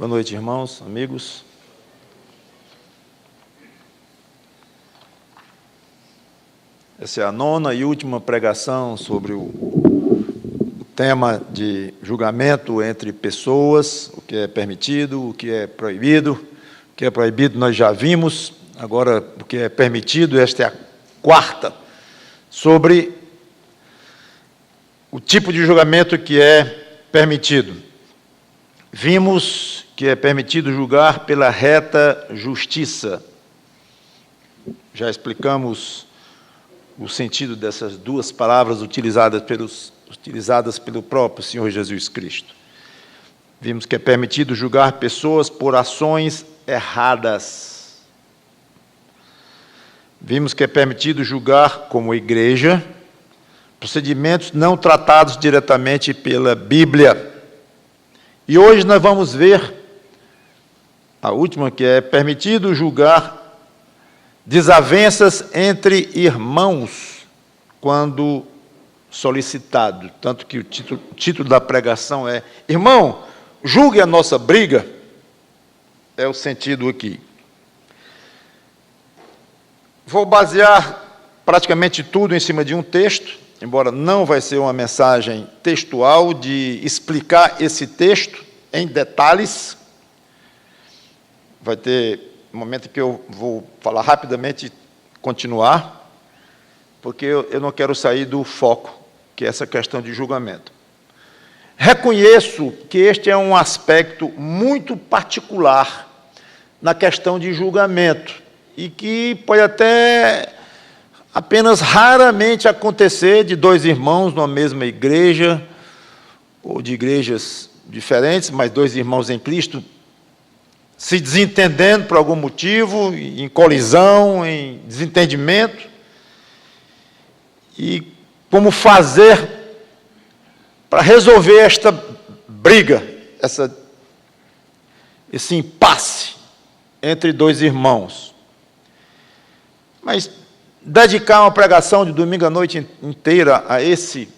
Boa noite, irmãos, amigos. Essa é a 9ª e última pregação sobre o tema de julgamento entre pessoas, o que é permitido, o que é proibido. O que é proibido nós já vimos, agora o que é permitido, esta é a 4ª, sobre o tipo de julgamento que é permitido. Vimos que é permitido julgar pela reta justiça. Já explicamos o sentido dessas duas palavras utilizadas pelo próprio Senhor Jesus Cristo. Vimos que é permitido julgar pessoas por ações erradas. Vimos que é permitido julgar como igreja procedimentos não tratados diretamente pela Bíblia. E hoje nós vamos ver a última, que é permitido julgar desavenças entre irmãos quando solicitado. Tanto que o título da pregação é: Irmão, julgue a nossa briga. É o sentido aqui. Vou basear praticamente tudo em cima de um texto, embora não vai ser uma mensagem textual de explicar esse texto em detalhes. Vai ter um momento que eu vou falar rapidamente e continuar, porque eu não quero sair do foco, que é essa questão de julgamento. Reconheço que este é um aspecto muito particular na questão de julgamento, e que pode até apenas raramente acontecer de dois irmãos numa mesma igreja, ou de igrejas diferentes, mas dois irmãos em Cristo, se desentendendo por algum motivo, em colisão, em desentendimento, e como fazer para resolver esta briga, esse impasse entre dois irmãos. Mas dedicar uma pregação de domingo à noite inteira a esse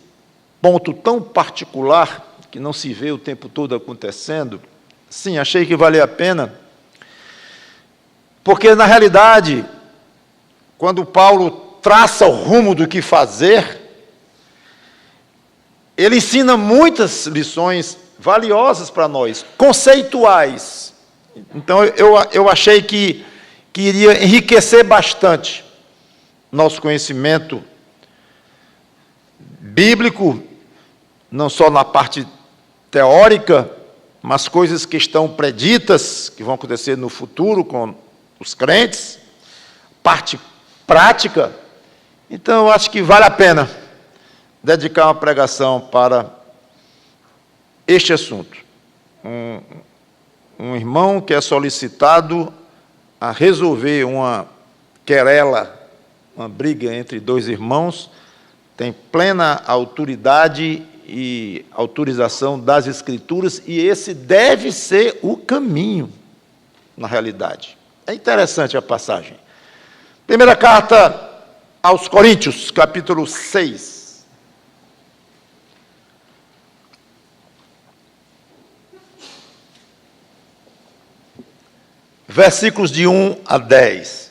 ponto tão particular, que não se vê o tempo todo acontecendo, sim, achei que valia a pena, porque, na realidade, quando Paulo traça o rumo do que fazer, ele ensina muitas lições valiosas para nós, conceituais. Então, eu achei que iria enriquecer bastante nosso conhecimento bíblico, não só na parte teórica, mas coisas que estão preditas, que vão acontecer no futuro com os crentes, parte prática. Então, eu acho que vale a pena dedicar uma pregação para este assunto. Um irmão que é solicitado a resolver uma querela, uma briga entre dois irmãos, tem plena autoridade e autorização das Escrituras, e esse deve ser o caminho, na realidade. É interessante a passagem. Primeira carta aos Coríntios, capítulo 6. Versículos de 1 a 10.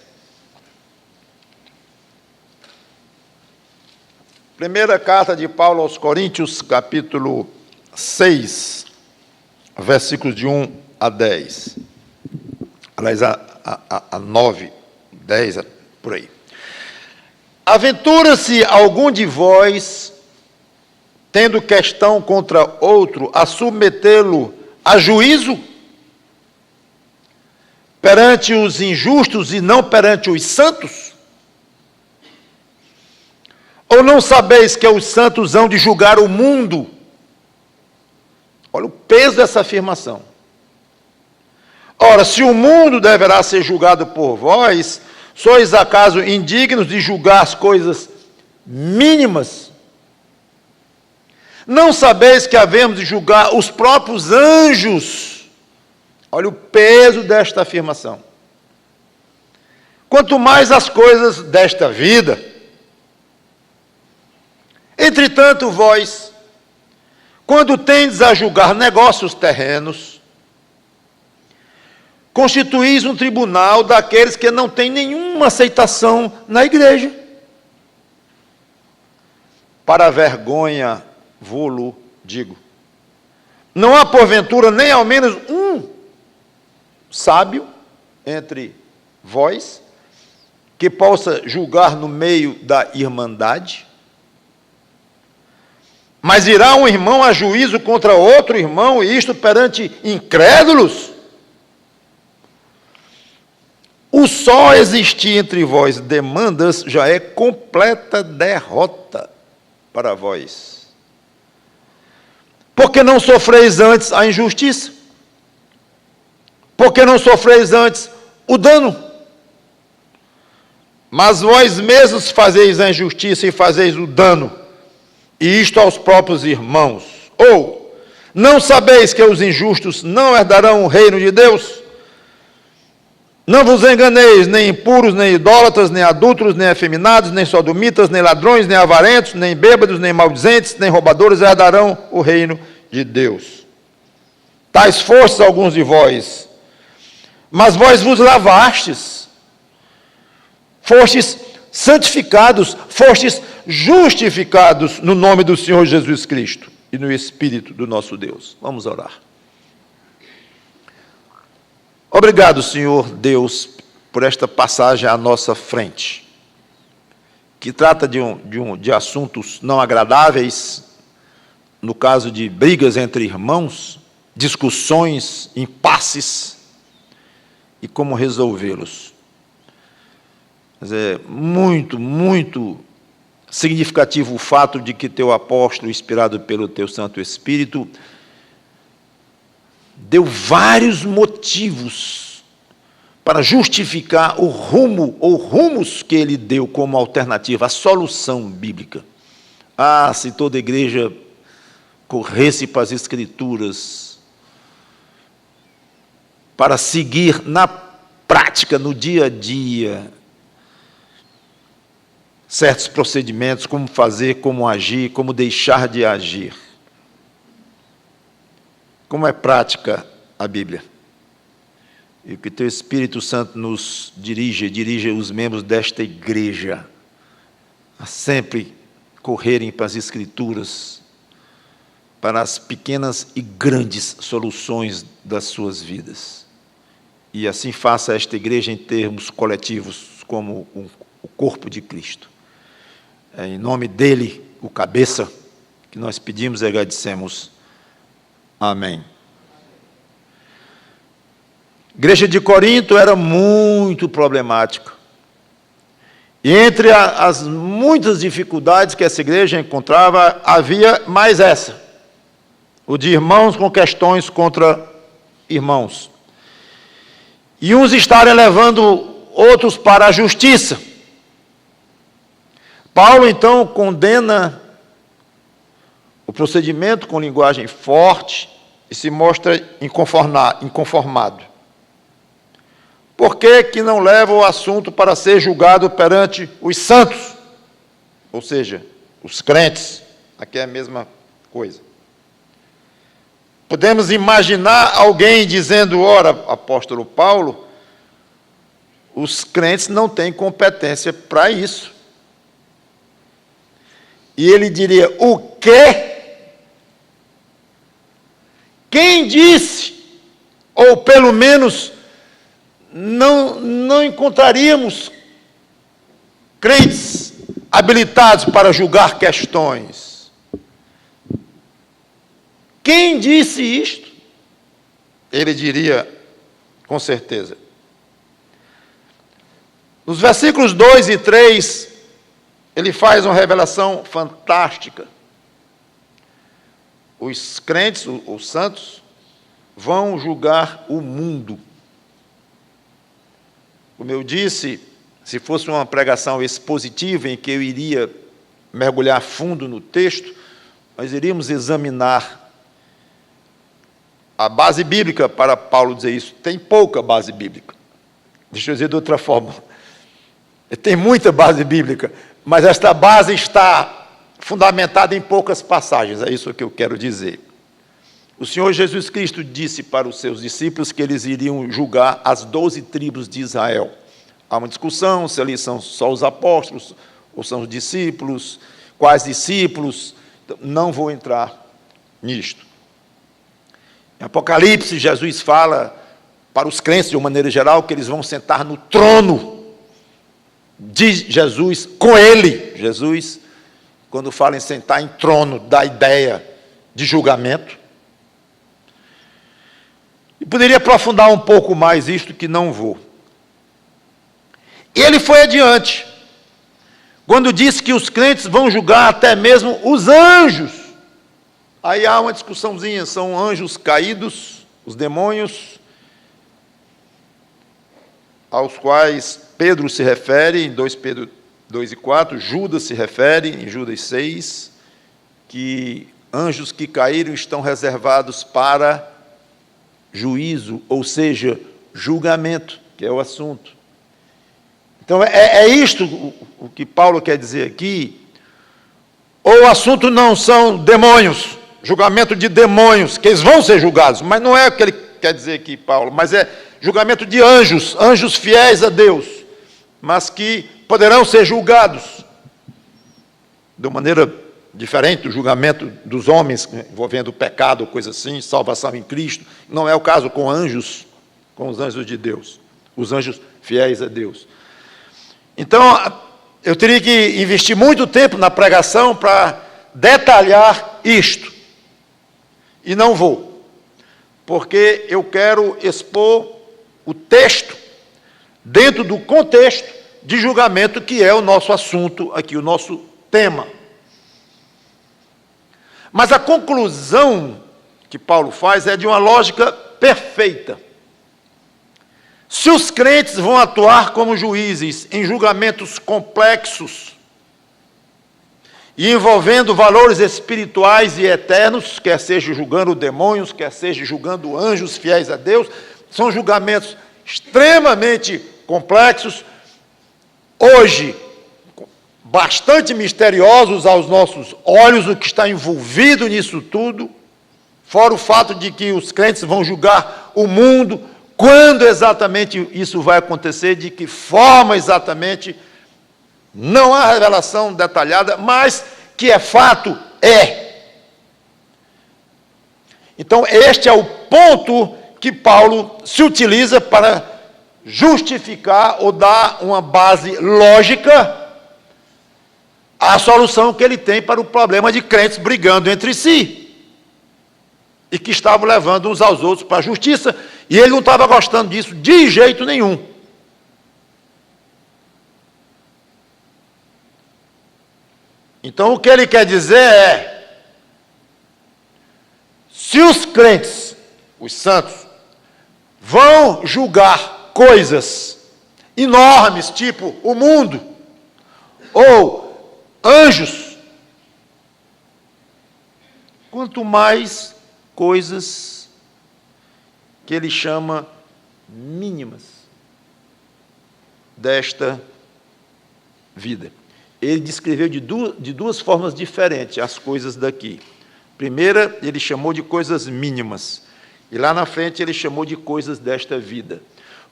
Primeira carta de Paulo aos Coríntios, capítulo 6, versículos de 1 a 10. Aliás, a 9, 10, por aí. Aventura-se algum de vós, tendo questão contra outro, a submetê-lo a juízo? Perante os injustos e não perante os santos? Ou não sabeis que os santos hão de julgar o mundo? Olha o peso dessa afirmação. Ora, se o mundo deverá ser julgado por vós, sois acaso indignos de julgar as coisas mínimas? Não sabeis que havemos de julgar os próprios anjos? Olha o peso desta afirmação. Quanto mais as coisas desta vida. Entretanto, vós, quando tendes a julgar negócios terrenos, constituís um tribunal daqueles que não têm nenhuma aceitação na igreja. Para a vergonha vô-lo digo. Não há porventura nem ao menos um sábio entre vós que possa julgar no meio da irmandade? Mas irá um irmão a juízo contra outro irmão, e isto perante incrédulos? O só existir entre vós demandas já é completa derrota para vós. Porque não sofreis antes a injustiça? Porque não sofreis antes o dano? Mas vós mesmos fazeis a injustiça e fazeis o dano, e isto aos próprios irmãos. Ou, não sabeis que os injustos não herdarão o reino de Deus? Não vos enganeis, nem impuros, nem idólatras, nem adúlteros, nem afeminados, nem sodomitas, nem ladrões, nem avarentos, nem bêbados, nem maldizentes, nem roubadores herdarão o reino de Deus. Tais fostes alguns de vós, mas vós vos lavastes, fostes santificados, fostes justificados no nome do Senhor Jesus Cristo e no Espírito do nosso Deus. Vamos orar. Obrigado, Senhor Deus, por esta passagem à nossa frente, que trata de assuntos não agradáveis, no caso de brigas entre irmãos, discussões, impasses, e como resolvê-los. Mas é muito, muito significativo o fato de que teu apóstolo, inspirado pelo teu Santo Espírito, deu vários motivos para justificar o rumo ou rumos que ele deu como alternativa, a solução bíblica. Ah, se toda a igreja corresse para as Escrituras, para seguir na prática, no dia a dia, certos procedimentos, como fazer, como agir, como deixar de agir. Como é prática a Bíblia? E que teu Espírito Santo nos dirige os membros desta igreja a sempre correrem para as Escrituras, para as pequenas e grandes soluções das suas vidas. E assim faça esta igreja em termos coletivos, como o corpo de Cristo. É em nome dele, o cabeça, que nós pedimos e agradecemos. Amém. A igreja de Corinto era muito problemática. E entre as muitas dificuldades que essa igreja encontrava, havia mais essa. O de irmãos com questões contra irmãos. E uns estarem levando outros para a justiça. Paulo, então, condena o procedimento com linguagem forte e se mostra inconformado. Por que não leva o assunto para ser julgado perante os santos? Ou seja, os crentes. Aqui é a mesma coisa. Podemos imaginar alguém dizendo, ora, apóstolo Paulo, os crentes não têm competência para isso. E ele diria, o quê? Quem disse? Ou pelo menos não encontraríamos crentes habilitados para julgar questões. Quem disse isto? Ele diria, com certeza. Nos versículos 2 e 3, ele faz uma revelação fantástica. Os crentes, os santos, vão julgar o mundo. Como eu disse, se fosse uma pregação expositiva em que eu iria mergulhar fundo no texto, nós iríamos examinar a base bíblica para Paulo dizer isso. Tem pouca base bíblica. Deixa eu dizer de outra forma. Tem muita base bíblica, mas esta base está fundamentada em poucas passagens, é isso que eu quero dizer. O Senhor Jesus Cristo disse para os seus discípulos que eles iriam julgar as 12 tribos de Israel. Há uma discussão se ali são só os apóstolos ou são os discípulos, quais discípulos. Então, não vou entrar nisto. Em Apocalipse, Jesus fala para os crentes, de uma maneira geral, que eles vão sentar no trono de Jesus, com ele. Jesus, quando fala em sentar em trono, dá ideia de julgamento. E poderia aprofundar um pouco mais isto, que não vou. Ele foi adiante, quando disse que os crentes vão julgar até mesmo os anjos. Aí há uma discussãozinha, são anjos caídos, os demônios, aos quais Pedro se refere, em 2 Pedro 2 e 4, Judas se refere, em Judas 6, que anjos que caíram estão reservados para juízo, ou seja, julgamento, que é o assunto. Então, é isto o que Paulo quer dizer aqui. Ou o assunto não são demônios, julgamento de demônios, que eles vão ser julgados, mas não é o que ele quer dizer aqui, Paulo, mas é julgamento de anjos, anjos fiéis a Deus, mas que poderão ser julgados de uma maneira diferente do julgamento dos homens, envolvendo o pecado, coisa assim, salvação em Cristo. Não é o caso com anjos, com os anjos de Deus, os anjos fiéis a Deus. Então, eu teria que investir muito tempo na pregação para detalhar isto, e não vou, porque eu quero expor o texto dentro do contexto de julgamento, que é o nosso assunto aqui, o nosso tema. Mas a conclusão que Paulo faz é de uma lógica perfeita. Se os crentes vão atuar como juízes em julgamentos complexos e envolvendo valores espirituais e eternos, quer seja julgando demônios, quer seja julgando anjos fiéis a Deus, são julgamentos extremamente complexos, hoje bastante misteriosos aos nossos olhos, o que está envolvido nisso tudo, fora o fato de que os crentes vão julgar o mundo. Quando exatamente isso vai acontecer, de que forma exatamente, não há revelação detalhada, mas que é fato, é. Então, este é o ponto que Paulo se utiliza para justificar ou dar uma base lógica à solução que ele tem para o problema de crentes brigando entre si e que estavam levando uns aos outros para a justiça, e ele não estava gostando disso de jeito nenhum. Então, o que ele quer dizer é: se os crentes, os santos, vão julgar coisas enormes, tipo o mundo, ou anjos, quanto mais coisas que ele chama mínimas desta vida. Ele descreveu de duas formas diferentes as coisas daqui. Primeira, ele chamou de coisas mínimas, e lá na frente ele chamou de coisas desta vida.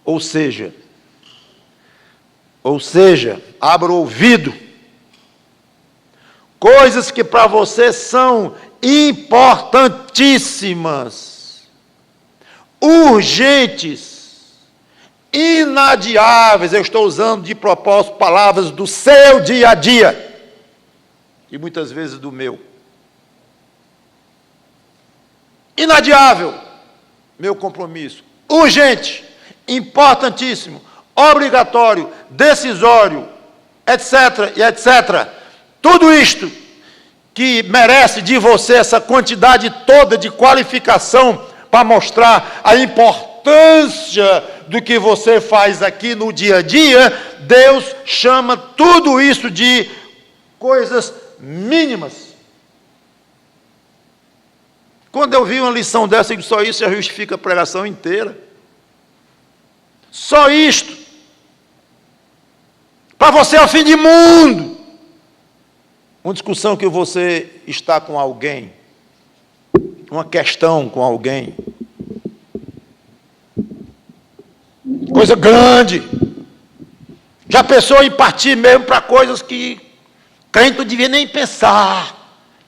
Ou seja, abra o ouvido, coisas que para você são importantíssimas, urgentes, inadiáveis. Eu estou usando de propósito palavras do seu dia a dia, e muitas vezes do meu. Inadiável, meu compromisso. Urgente, importantíssimo, obrigatório, decisório, etc, e etc. Tudo isto que merece de você essa quantidade toda de qualificação para mostrar a importância do que você faz aqui no dia a dia, Deus chama tudo isso de coisas mínimas. Quando eu vi uma lição dessa, eu digo, só isso já justifica a pregação inteira. Só isto. Para você é o fim de mundo. Uma discussão que você está com alguém, uma questão com alguém. Coisa grande. Já pensou em partir mesmo para coisas que crente não devia nem pensar,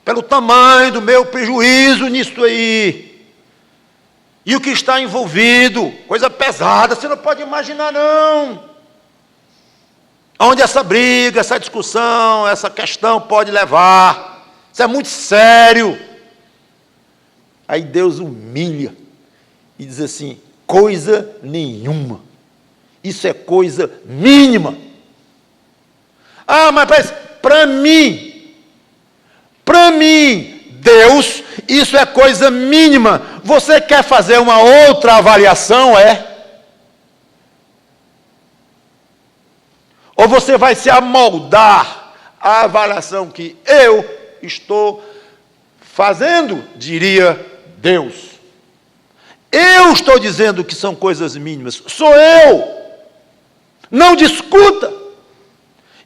pelo tamanho do meu prejuízo nisso aí. E o que está envolvido, coisa pesada, você não pode imaginar não. Aonde essa briga, essa discussão, essa questão pode levar. Isso é muito sério. Aí Deus humilha e diz assim, coisa nenhuma. Isso é coisa mínima. Ah, mas para mim, Deus, isso é coisa mínima. Você quer fazer uma outra avaliação, Ou você vai se amoldar à avaliação que eu estou fazendo, diria Deus. Eu estou dizendo que são coisas mínimas. Sou eu. Não discuta,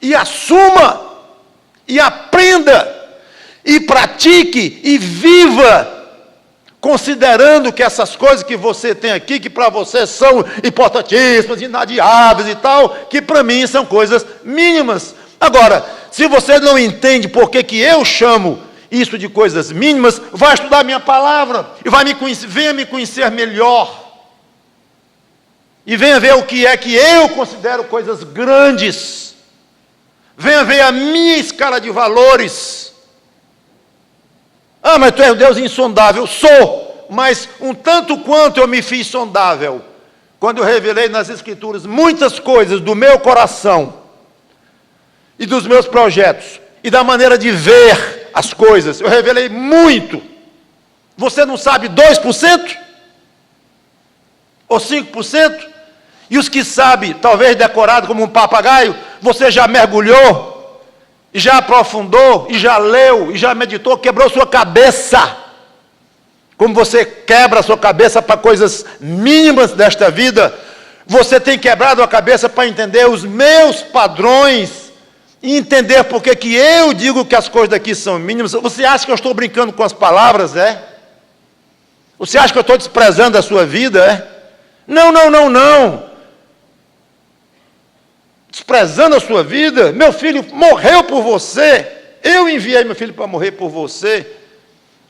e assuma, e aprenda, e pratique, e viva, considerando que essas coisas que você tem aqui, que para você são importantíssimas, inadiáveis e tal, que para mim são coisas mínimas. Agora, se você não entende por que eu chamo isso de coisas mínimas, vai estudar minha palavra, e venha me conhecer melhor. E venha ver o que é que eu considero coisas grandes. Venha ver a minha escala de valores. Ah, mas tu és um Deus insondável. Sou, mas um tanto quanto eu me fiz sondável. Quando eu revelei nas Escrituras muitas coisas do meu coração e dos meus projetos e da maneira de ver as coisas. Eu revelei muito. Você não sabe 2%? Ou 5%? E os que sabem, talvez decorado como um papagaio, você já mergulhou, e já aprofundou, e já leu, e já meditou, quebrou sua cabeça. Como você quebra a sua cabeça para coisas mínimas desta vida, você tem quebrado a cabeça para entender os meus padrões, e entender por que eu digo que as coisas daqui são mínimas. Você acha que eu estou brincando com as palavras, Você acha que eu estou desprezando a sua vida, Não. Desprezando a sua vida, meu filho morreu por você, eu enviei meu filho para morrer por você.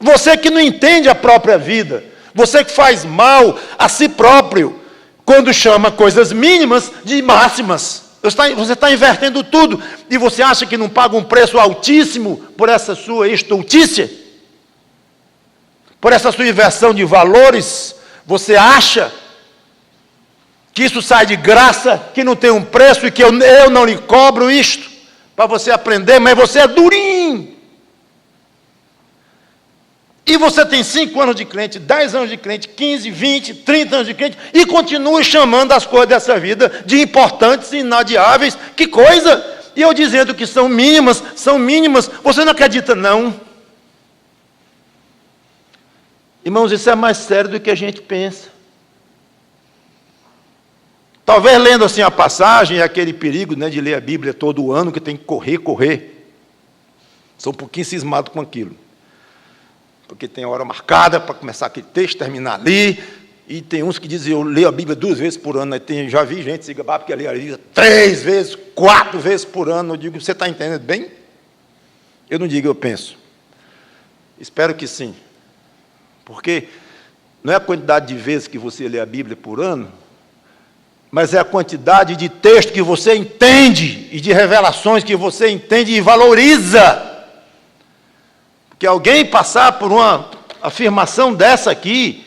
Você que não entende a própria vida, você que faz mal a si próprio, quando chama coisas mínimas de máximas. Você está invertendo tudo, e você acha que não paga um preço altíssimo por essa sua estultícia? Por essa sua inversão de valores? Você acha que isso sai de graça, que não tem um preço e que eu não lhe cobro isto, para você aprender, mas você é durinho. E você tem 5 anos de crente, 10 anos de crente, 15, 20, 30 anos de crente, e continua chamando as coisas dessa vida de importantes e inadiáveis. Que coisa! E eu dizendo que são mínimas, você não acredita não? Irmãos, isso é mais sério do que a gente pensa. Talvez lendo assim a passagem, é aquele perigo de ler a Bíblia todo ano, que tem que correr. Sou um pouquinho cismado com aquilo. Porque tem hora marcada para começar aquele texto, terminar ali, e tem uns que dizem, eu leio a Bíblia 2 vezes por ano, já vi gente se gabar porque lê a Bíblia 3 vezes, 4 vezes por ano. Eu digo, você está entendendo bem? Eu não digo, eu penso. Espero que sim. Porque não é a quantidade de vezes que você lê a Bíblia por ano, mas é a quantidade de texto que você entende, e de revelações que você entende e valoriza. Porque alguém passar por uma afirmação dessa aqui,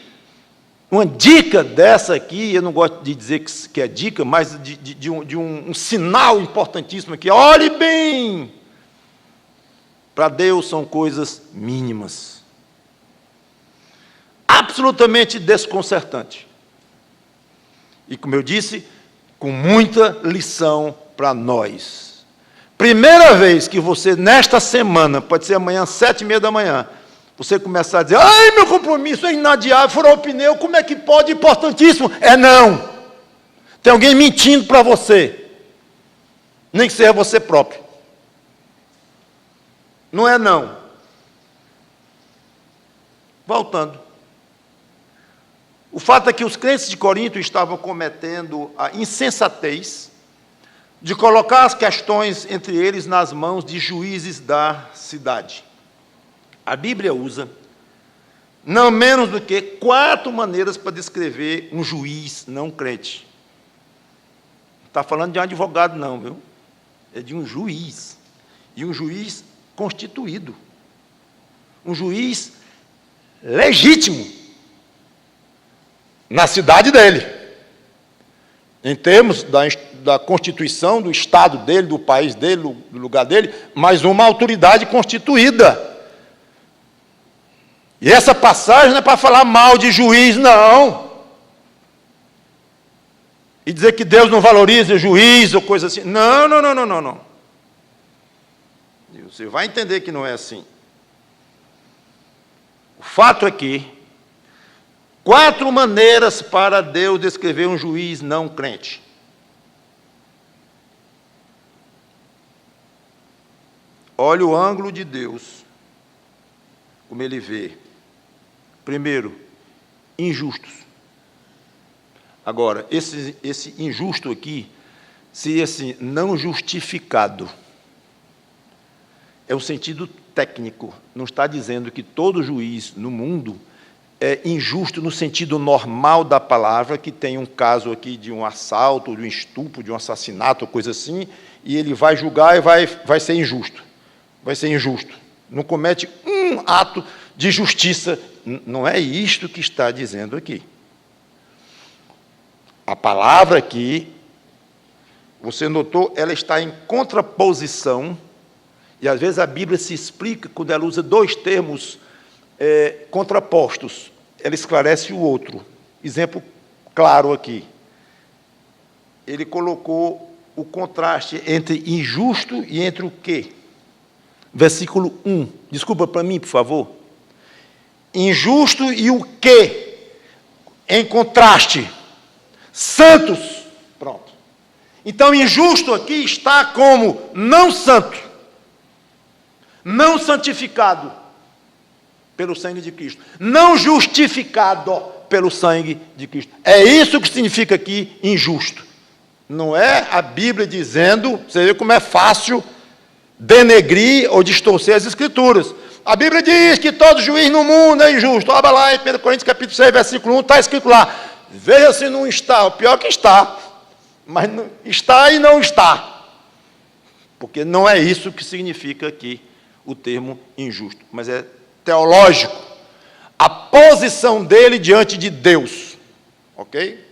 uma dica dessa aqui, eu não gosto de dizer que é dica, mas de um sinal importantíssimo aqui, olhe bem, para Deus são coisas mínimas. Absolutamente desconcertante. E como eu disse, com muita lição para nós. Primeira vez que você, nesta semana, pode ser amanhã, 7h30 da manhã, você começar a dizer, ai, meu compromisso é inadiável, furou o pneu, como é que pode? Importantíssimo. Não. Tem alguém mentindo para você. Nem que seja você próprio. Não. Voltando. O fato é que os crentes de Corinto estavam cometendo a insensatez de colocar as questões entre eles nas mãos de juízes da cidade. A Bíblia usa não menos do que 4 maneiras para descrever um juiz não crente. Não está falando de um advogado, não, viu? É de um juiz. E um juiz constituído. Um juiz legítimo na cidade dele. Em termos da constituição do estado dele, do país dele, do lugar dele, mas uma autoridade constituída. E essa passagem não é para falar mal de juiz, não. E dizer que Deus não valoriza juiz ou coisa assim. Não, não, não, não, não, não. E você vai entender que não é assim. O fato é que 4 maneiras para Deus descrever um juiz não crente. Olha o ângulo de Deus, como ele vê. Primeiro, injustos. Agora, esse injusto aqui seria assim, não justificado. É o sentido técnico. Não está dizendo que todo juiz no mundo é injusto no sentido normal da palavra, que tem um caso aqui de um assalto, de um estupro, de um assassinato, coisa assim, e ele vai julgar e vai ser injusto. Vai ser injusto. Não comete um ato de justiça. Não é isto que está dizendo aqui. A palavra aqui, você notou, ela está em contraposição, e às vezes a Bíblia se explica quando ela usa 2 termos contrapostos. Ela esclarece o outro. Exemplo claro aqui. Ele colocou o contraste entre injusto e entre o quê? Versículo 1. Desculpa para mim, por favor. Injusto e o quê? Em contraste. Santos. Pronto. Então, injusto aqui está como não santo, não santificado pelo sangue de Cristo, não justificado pelo sangue de Cristo. É isso que significa aqui injusto. Não é a Bíblia dizendo, você vê como é fácil denegrir ou distorcer as Escrituras. A Bíblia diz que todo juiz no mundo é injusto. Olha lá em 1 Coríntios capítulo 6, versículo 1, está escrito lá. Veja se não está, o pior que está, mas não, está e não está. Porque não é isso que significa aqui o termo injusto, mas é teológico. A posição dele diante de Deus. Ok?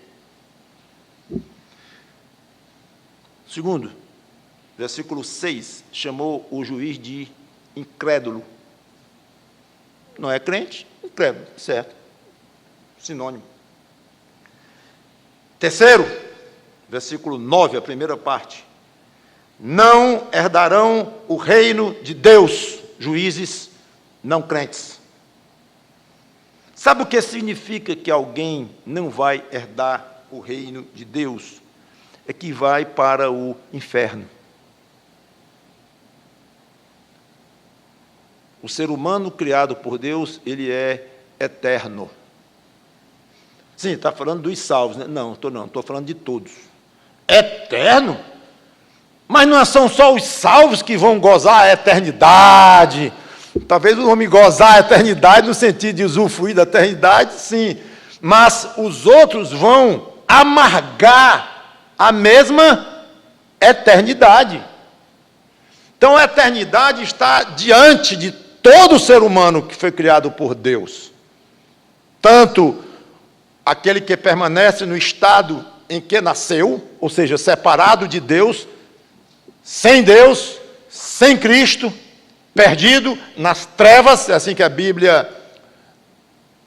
Segundo, versículo 6, chamou o juiz de incrédulo. Não é crente? Incrédulo, certo. Sinônimo. Terceiro, versículo 9, a primeira parte. Não herdarão o reino de Deus, juízes não crentes. Sabe o que significa que alguém não vai herdar o reino de Deus? É que vai para o inferno. O ser humano criado por Deus, ele é eterno. Sim, está falando dos salvos, né? Não, estou falando de todos. Eterno? Mas não são só os salvos que vão gozar a eternidade. Talvez o homem gozar a eternidade no sentido de usufruir da eternidade, sim. Mas os outros vão amargar a mesma eternidade. Então a eternidade está diante de todo ser humano que foi criado por Deus. Tanto aquele que permanece no estado em que nasceu, ou seja, separado de Deus, sem Deus, sem Cristo, perdido nas trevas, é assim que a Bíblia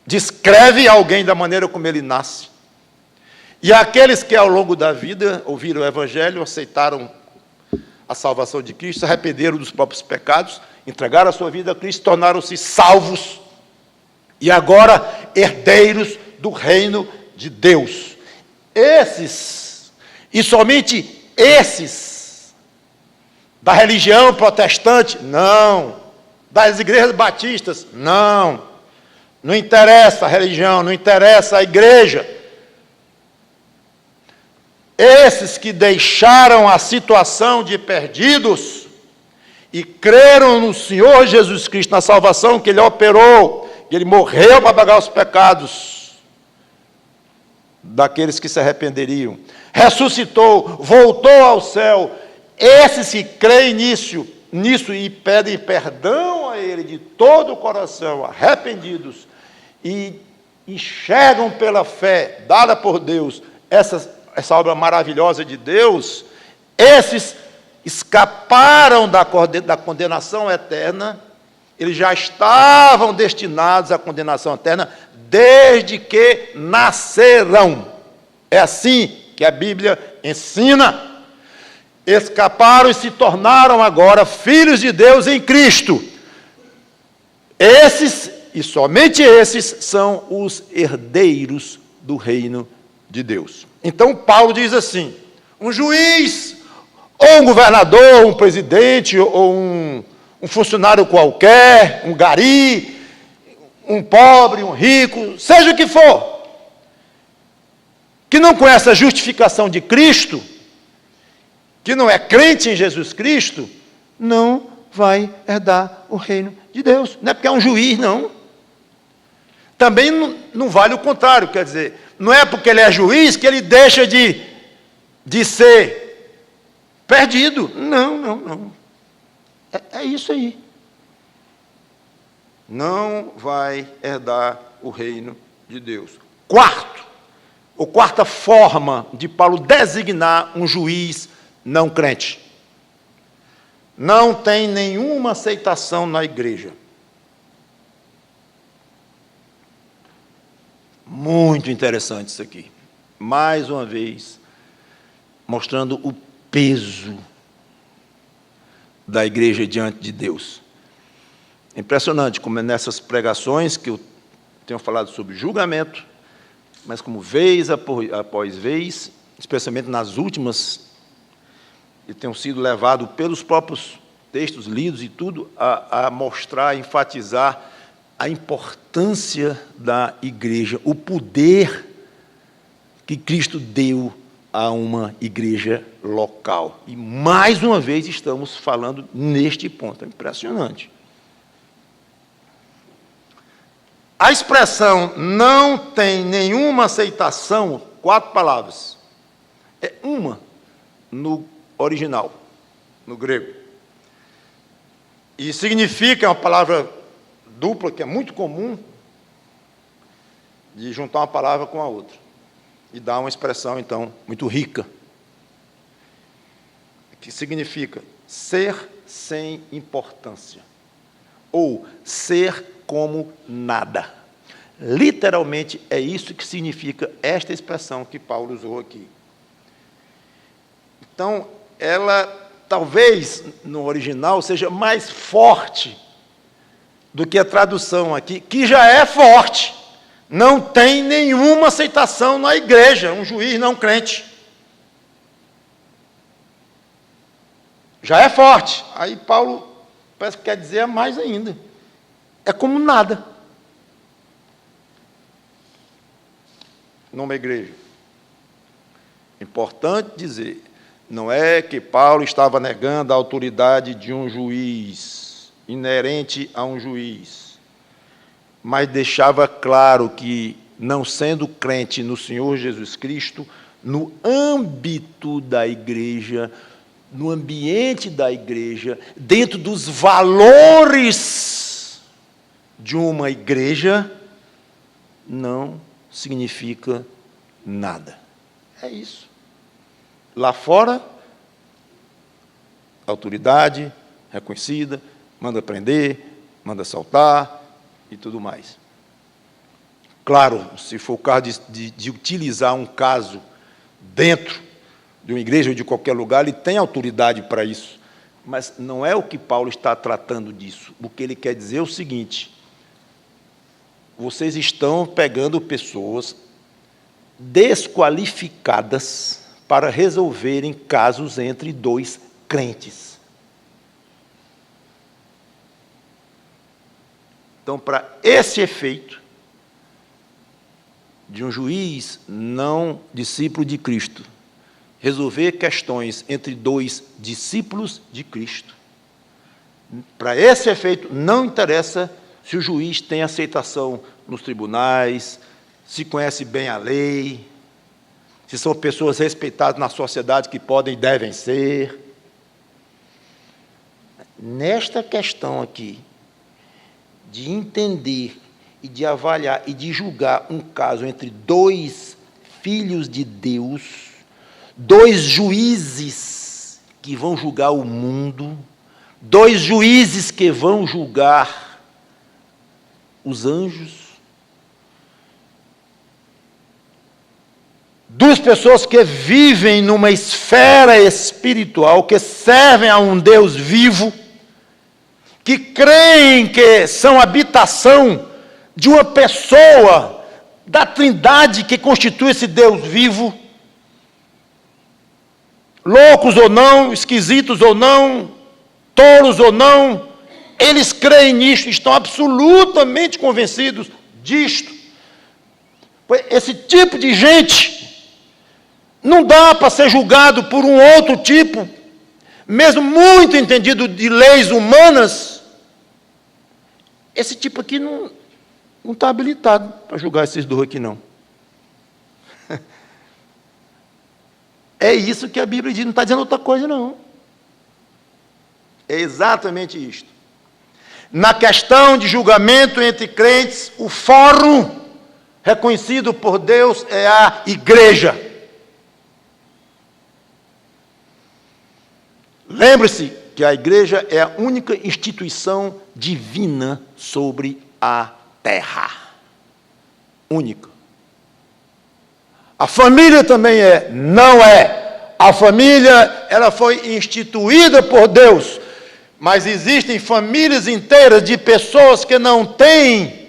descreve alguém da maneira como ele nasce. E aqueles que ao longo da vida ouviram o Evangelho, aceitaram a salvação de Cristo, se arrependeram dos próprios pecados, entregaram a sua vida a Cristo, tornaram-se salvos e agora herdeiros do reino de Deus. Esses, e somente esses, da religião protestante, não. Das igrejas batistas, não. Não interessa a religião, não interessa a igreja. Esses que deixaram a situação de perdidos e creram no Senhor Jesus Cristo, na salvação que Ele operou, que Ele morreu para pagar os pecados daqueles que se arrependeriam, ressuscitou, voltou ao céu. Esses que creem nisso e pedem perdão a Ele de todo o coração, arrependidos, e enxergam pela fé dada por Deus essa obra maravilhosa de Deus, esses escaparam da condenação eterna. Eles já estavam destinados à condenação eterna desde que nasceram. É assim que a Bíblia ensina. Escaparam e se tornaram agora filhos de Deus em Cristo. Esses, e somente esses, são os herdeiros do reino de Deus. Então Paulo diz assim: um juiz, ou um governador, um presidente, ou um funcionário qualquer, um gari, um pobre, um rico, seja o que for, que não conhece a justificação de Cristo, que não é crente em Jesus Cristo, não vai herdar o reino de Deus. Não é porque é um juiz, não. Também não vale o contrário, quer dizer, não é porque ele é juiz que ele deixa de ser perdido. Não. É isso aí. Não vai herdar o reino de Deus. Quarta forma de Paulo designar um juiz não crente. Não tem nenhuma aceitação na igreja. Muito interessante isso aqui. Mais uma vez, mostrando o peso da igreja diante de Deus. É impressionante como é nessas pregações que eu tenho falado sobre julgamento, mas como vez após vez, especialmente nas últimas, e tenho sido levado pelos próprios textos lidos e tudo, a mostrar, a enfatizar a importância da igreja, o poder que Cristo deu a uma igreja local. E, mais uma vez, estamos falando neste ponto. É impressionante. A expressão não tem nenhuma aceitação, 4 palavras. É uma no original, no grego. E significa, é uma palavra dupla, que é muito comum, de juntar uma palavra com a outra. E dá uma expressão, então, muito rica. Que significa ser sem importância. Ou ser como nada. Literalmente é isso que significa esta expressão que Paulo usou aqui. Então, ela talvez no original seja mais forte do que a tradução aqui, que já é forte. Não tem nenhuma aceitação na igreja, um juiz não crente. Já é forte. Aí Paulo parece que quer dizer mais ainda. É como nada. Numa igreja. Importante dizer, não é que Paulo estava negando a autoridade de um juiz, inerente a um juiz, mas deixava claro que, não sendo crente no Senhor Jesus Cristo, no âmbito da igreja, no ambiente da igreja, dentro dos valores de uma igreja, não significa nada. É isso. Lá fora, autoridade reconhecida, manda prender, manda assaltar e tudo mais. Claro, se for o caso de utilizar um caso dentro de uma igreja ou de qualquer lugar, ele tem autoridade para isso. Mas não é o que Paulo está tratando disso. O que ele quer dizer é o seguinte: vocês estão pegando pessoas desqualificadas para resolverem casos entre 2 crentes. Então, para esse efeito, de um juiz não discípulo de Cristo resolver questões entre dois discípulos de Cristo. Para esse efeito, não interessa se o juiz tem aceitação nos tribunais, se conhece bem a lei, se são pessoas respeitadas na sociedade que podem e devem ser. Nesta questão aqui, de entender e de avaliar e de julgar um caso entre dois filhos de Deus, dois juízes que vão julgar o mundo, dois juízes que vão julgar os anjos, duas pessoas que vivem numa esfera espiritual, que servem a um Deus vivo, que creem que são habitação de uma pessoa da Trindade que constitui esse Deus vivo, loucos ou não, esquisitos ou não, tolos ou não, eles creem nisto, estão absolutamente convencidos disto. Esse tipo de gente não dá para ser julgado por um outro tipo, mesmo muito entendido de leis humanas. Esse tipo aqui não está habilitado para julgar esses dois aqui, não. É isso que a Bíblia diz, não está dizendo outra coisa, não. É exatamente isto. Na questão de julgamento entre crentes, o fórum reconhecido por Deus é a igreja. Lembre-se que a igreja é a única instituição divina sobre a terra. Única. A família também é, não é. A família, ela foi instituída por Deus, mas existem famílias inteiras de pessoas que não têm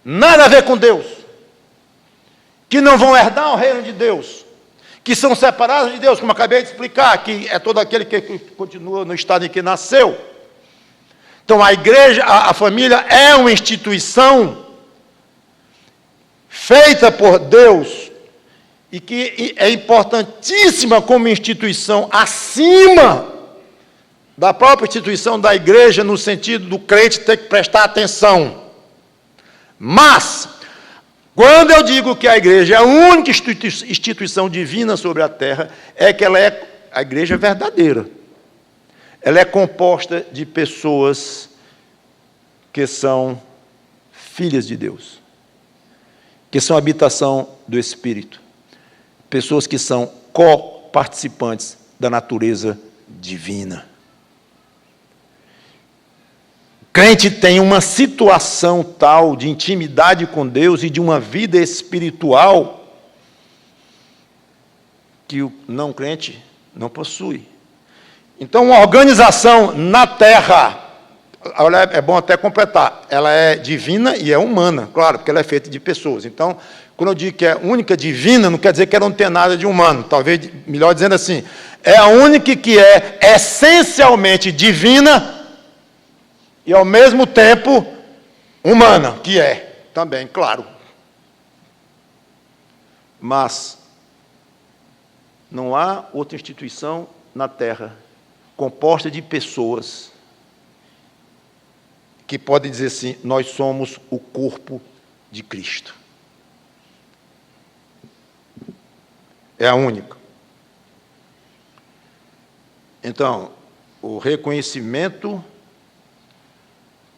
nada a ver com Deus, que não vão herdar o reino de Deus, que são separados de Deus, como eu acabei de explicar, que é todo aquele que continua no estado em que nasceu. Então a igreja, a família é uma instituição feita por Deus e que é importantíssima como instituição acima da própria instituição da igreja, no sentido do crente ter que prestar atenção. Mas, quando eu digo que a igreja é a única instituição divina sobre a terra, é que ela é a igreja verdadeira. Ela é composta de pessoas que são filhas de Deus, que são habitação do Espírito, pessoas que são co-participantes da natureza divina. O crente tem uma situação tal de intimidade com Deus e de uma vida espiritual que o não crente não possui. Então, uma organização na terra, é bom até completar, ela é divina e é humana, claro, porque ela é feita de pessoas. Então, quando eu digo que é única divina, não quer dizer que ela não tem nada de humano, talvez, melhor dizendo assim, é a única que é essencialmente divina e, ao mesmo tempo, humana, que é também, claro. Mas não há outra instituição na terra composta de pessoas que podem dizer assim, nós somos o corpo de Cristo. É a única. Então, o reconhecimento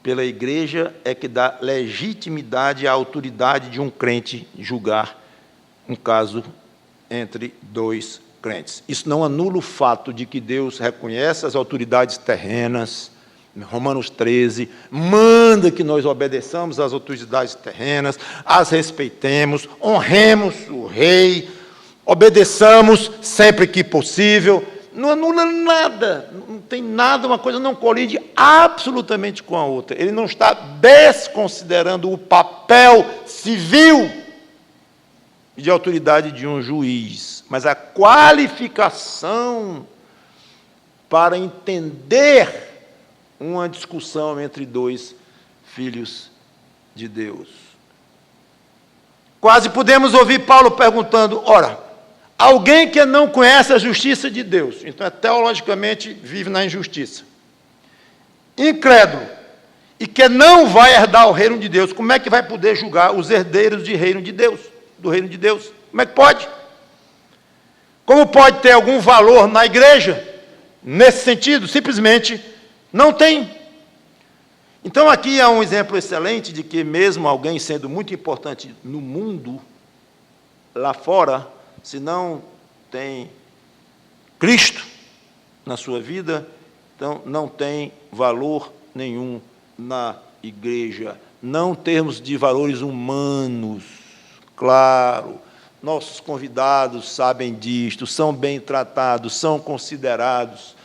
pela igreja é que dá legitimidade à autoridade de um crente julgar um caso entre dois crentes. Isso não anula o fato de que Deus reconhece as autoridades terrenas. Romanos 13, manda que nós obedeçamos às autoridades terrenas, as respeitemos, honremos o rei, obedeçamos sempre que possível. Não anula nada, não tem nada, uma coisa não colide absolutamente com a outra. Ele não está desconsiderando o papel civil e de autoridade de um juiz, mas a qualificação para entender uma discussão entre dois filhos de Deus. Quase podemos ouvir Paulo perguntando, ora, alguém que não conhece a justiça de Deus, então teologicamente vive na injustiça, incrédulo, e que não vai herdar o reino de Deus, como é que vai poder julgar os herdeiros do reino de Deus? Como é que pode? Como pode ter algum valor na igreja, nesse sentido? Simplesmente não tem. Então aqui há um exemplo excelente de que mesmo alguém sendo muito importante no mundo, lá fora, se não tem Cristo na sua vida, então não tem valor nenhum na igreja. Não termos de valores humanos, claro, nossos convidados sabem disto, são bem tratados, são considerados.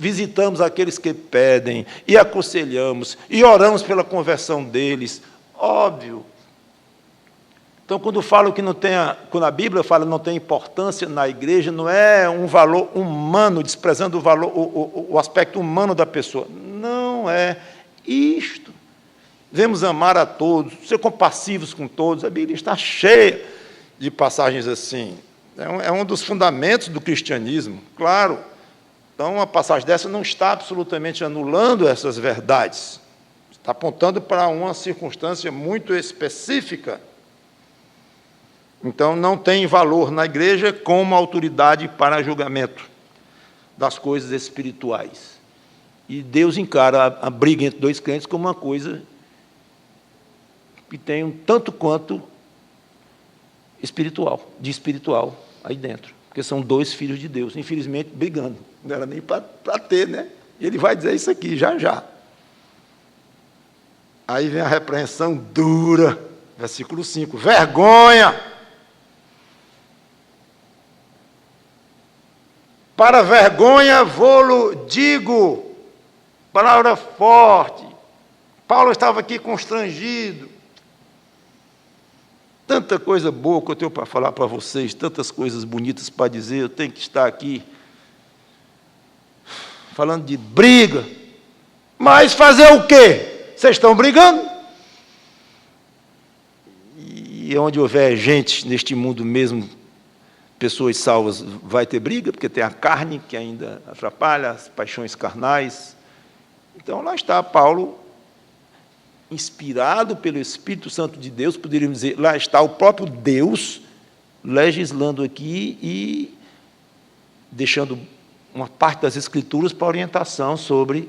Visitamos aqueles que pedem, e aconselhamos, e oramos pela conversão deles, óbvio. Então, quando a Bíblia fala que não tem importância na igreja, não é um valor humano, desprezando o aspecto humano da pessoa. Não é isto. Devemos amar a todos, ser compassivos com todos. A Bíblia está cheia de passagens assim. É um dos fundamentos do cristianismo, claro. Então, uma passagem dessa não está absolutamente anulando essas verdades. Está apontando para uma circunstância muito específica. Então, não tem valor na igreja como autoridade para julgamento das coisas espirituais. E Deus encara a briga entre dois crentes como uma coisa que tem um tanto quanto de espiritual aí dentro. Porque são dois filhos de Deus, infelizmente, brigando. Não era nem para ter, né? E ele vai dizer isso aqui, já, já. Aí vem a repreensão dura, versículo 5. Vergonha! Para vergonha vou-lo digo. Palavra forte. Paulo estava aqui constrangido. Tanta coisa boa que eu tenho para falar para vocês, tantas coisas bonitas para dizer, eu tenho que estar aqui falando de briga. Mas fazer o quê? Vocês estão brigando? E onde houver gente neste mundo mesmo, pessoas salvas, vai ter briga, porque tem a carne que ainda atrapalha, as paixões carnais. Então, lá está Paulo, inspirado pelo Espírito Santo de Deus, poderíamos dizer, lá está o próprio Deus legislando aqui e deixando uma parte das Escrituras para orientação sobre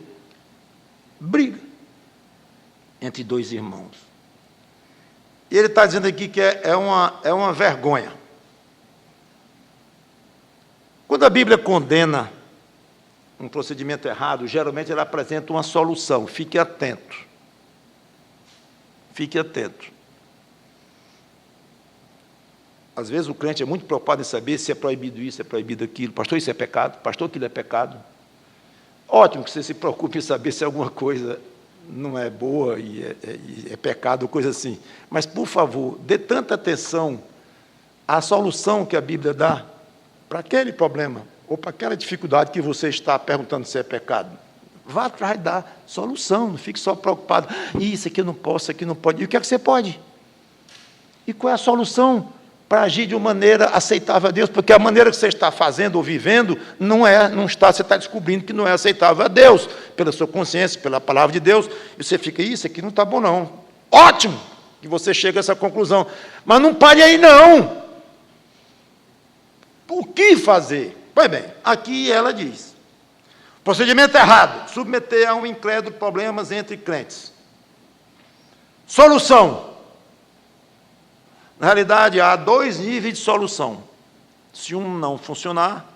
briga entre dois irmãos. E ele está dizendo aqui que é uma vergonha. Quando a Bíblia condena um procedimento errado, geralmente ela apresenta uma solução. Fique atento. Fique atento. Às vezes o crente é muito preocupado em saber se é proibido isso, se é proibido aquilo. Pastor, isso é pecado? Pastor, aquilo é pecado? Ótimo que você se preocupe em saber se alguma coisa não é boa e é pecado, coisa assim. Mas, por favor, dê tanta atenção à solução que a Bíblia dá para aquele problema, ou para aquela dificuldade que você está perguntando se é pecado. Vá atrás da solução, não fique só preocupado. Isso aqui eu não posso, isso aqui não pode. E o que é que você pode? E qual é a solução para agir de uma maneira aceitável a Deus? Porque a maneira que você está fazendo ou vivendo você está descobrindo que não é aceitável a Deus, pela sua consciência, pela palavra de Deus. E você fica, isso aqui não está bom não. Ótimo que você chega a essa conclusão. Mas não pare aí não. O que fazer? Pois bem, aqui ela diz, procedimento errado, submeter a um incrédulo problemas entre crentes. Solução. Na realidade, há dois níveis de solução. Se um não funcionar,